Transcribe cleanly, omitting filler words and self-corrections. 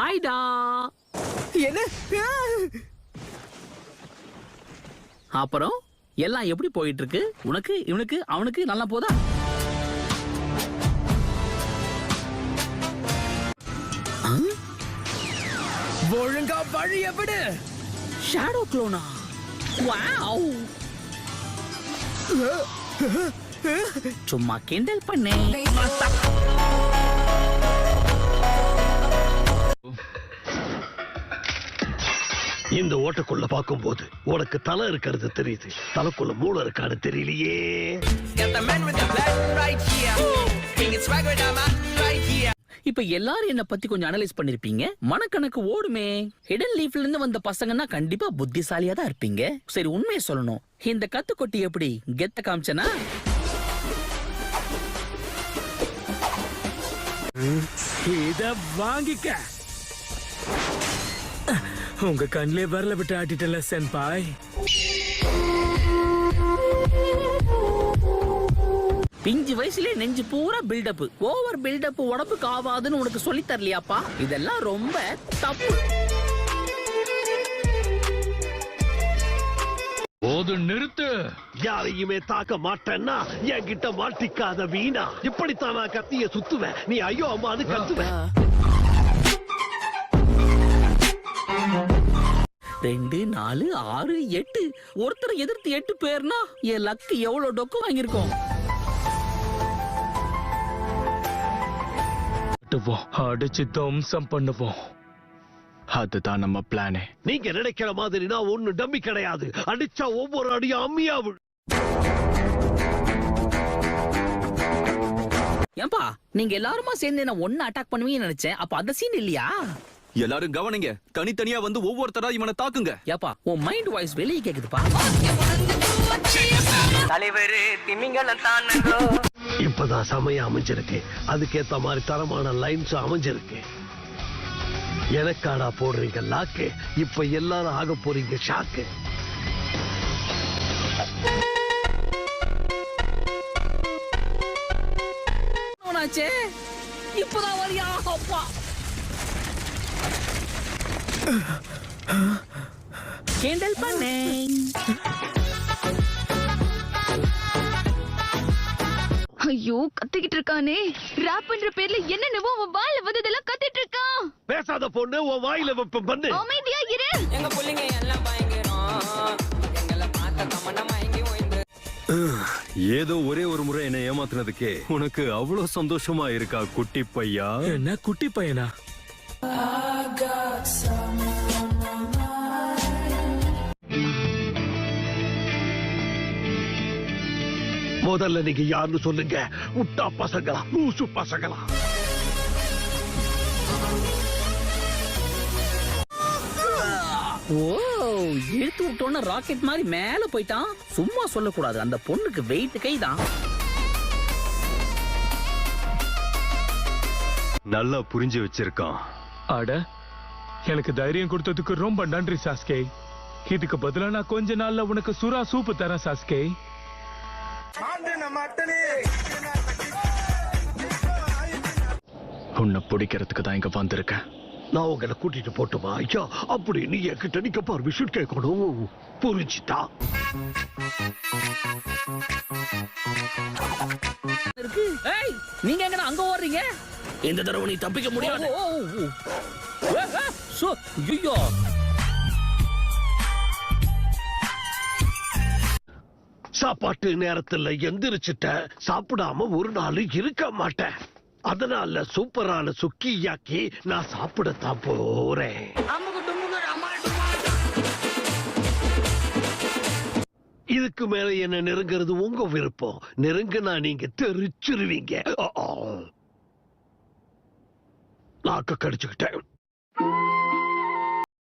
ஆயிடா. என்ன? அப்புறம் எல்லாம் எப்படி போயிட்டு இருக்கு? உனக்கு, இவனுக்கு, அவனுக்கு நல்லா போதா? ஒழுங்கா வழிய விடு. ஷேடோ க்ளோனா? வாவ். சும்மா கிண்டல் பண்ணே. இந்த ஓட்டக்குள்ள பாக்கும்போது உனக்கு தலை இருக்கிறது தெரியுது, தலைக்குள்ள மூளை இருக்கான்னு தெரியலையே. இப்ப எல்லாரும் என்ன பத்தி கொஞ்சம் அனலைஸ் பண்ணிருப்பீங்க. மனக்கணக்கு ஓடுமே. ஹிடன் லீஃப்ல இருந்து வந்த பசங்கன்னா கண்டிப்பா புத்திசாலியா தான் இருப்பீங்க. சரி, உண்மையை சொல்லணும், இந்த கத்துக்கொட்டி எப்படி கெத்த காமிச்சனா? இத வாங்கிக்க. உங்க கண்ணிலே வரல விட்டு ஆட்டிட்டல சென்பாய். பிஞ்சு வயசுல நெஞ்சு பூரா பில்டப், ஓவர் பில்டப் உடம்புக்கு ஆவாதுன்னு உனக்கு சொல்லி தரலையாப்பா? இதெல்லாம் ரொம்ப தப்பு. போது நிறுத்து. யாரையுமே தாக்க மாட்டேன்னா என்கிட்ட மாட்டிக்காத வீணா. இப்படித்தான் நான் கத்திய சுத்துவேன், நீ ஐயோ அம்மான்னு கத்துவேன். 2 4 6 8 ஒருத்தரை எதிர்த்து 8 பேர்னா என் லக்கு எவ்வளவு டொக்கு வாங்கியிருக்கோம். அடிச்சு தம்சம் பண்ணுவோம். அதுதான் நம்ம பிளானே. நீங்க நினைக்கிற மாதிரி நான் ஒண்ணு டம்மி கிடையாது. அடிச்சா ஒவ்வொரு அடியும் அம்மியா விழு. ஏன்பா நீங்க எல்லாருமா சேர்ந்து என்ன ஒன்னு அட்டாக் பண்ணுவீங்கன்னு நினைச்சேன். அப்ப அந்த சீன் இல்லையா? எல்லாரும் கவனிங்க, தனித்தனியா வந்து ஒவ்வொருத்தரா இவனை தாக்குங்க. ஏப்பா உன் மைண்ட் வாய்ஸ் வெளியே கேக்குதுப்பா. தலைவரு திமிங்கலம் தானோ. இப்பதான் சமயம் அமைஞ்சிருக்கு, அதுக்கேத்த மாதிரி தரமான லைன்ஸ் அமைஞ்சிருக்கு. எனக்காடா போடுறீங்க லாக்கு, இப்ப எல்லாரும் ஆக போறீங்க ஷாக்கு. இப்பதான் வரியா? அப்பா கேண்டல் பண்ணே. ஐயோ, கத்திக்கிட்டு இருக்கானே. ராப் பண்ற பேர்ல என்னென்னவோ அவன் வாயில வந்ததெல்லாம் கத்திட்டு இருக்கான். பேசாத பொண்ணு, உன் வாயில வெப்பம் பண்ணு. அமைதியா இரு. எங்க புள்ளிங்க எல்லாம் பயங்கரம். எங்களை பார்த்த கமன மயங்கி ஓய்ந்து. ஏதோ ஒரே ஒரு முறை என்ன ஏமாத்தினதுக்கே உனக்கு அவ்வளவு சந்தோஷமா இருக்கா குட்டி பையா? என்ன குட்டி பையனா? முதல்ல நீங்க யாருன்னு சொல்லுங்க. முட்டா பசங்களா, லூசு பசங்களா? ஓ, இழுத்து விட்டோன்னு ராக்கெட் மாதிரி மேல போயிட்டான். சும்மா சொல்லக்கூடாது, அந்த பொண்ணுக்கு வெயிட் கைதான். நல்லா புரிஞ்சு வச்சிருக்கான். அட, எனக்கு தைரியம் கொடுத்ததுக்கு ரொம்ப நன்றி சாஸ்கே. இதுக்கு பதிலா நான் கொஞ்ச நாள்ல உனக்கு சுறா சூப்பு தரேன் சாஸ்கே. உன்னை பிடிக்கிறதுக்கு தான் இங்க வந்திருக்கேன். நான் உங்களை கூட்டிட்டு போட்டுமா ஐயா? அப்படி நீ என்கிட்ட நிக்க பர்மிஷன் கேட்கணும், புரிஞ்சுட்டா? நீங்க எங்க அங்க ஓடுறீங்க? இந்த தடவை நீ தப்பிக்க முடியாது. சாப்பாட்டு நேரத்துல எந்திரிச்சிட்ட, சாப்பிடாம ஒரு நாள் இருக்க மாட்டேன். அதனால சூப்பரான சுக்கியாக்கி நான் சாப்பிடத்தான் போறேன். இதுக்கு மேல என்ன நெருங்கிறது உங்க விருப்பம். நெருங்கினா நீங்க தெரிச்சிருவீங்க. நாக்க கடிச்சுக்கிட்டேன்.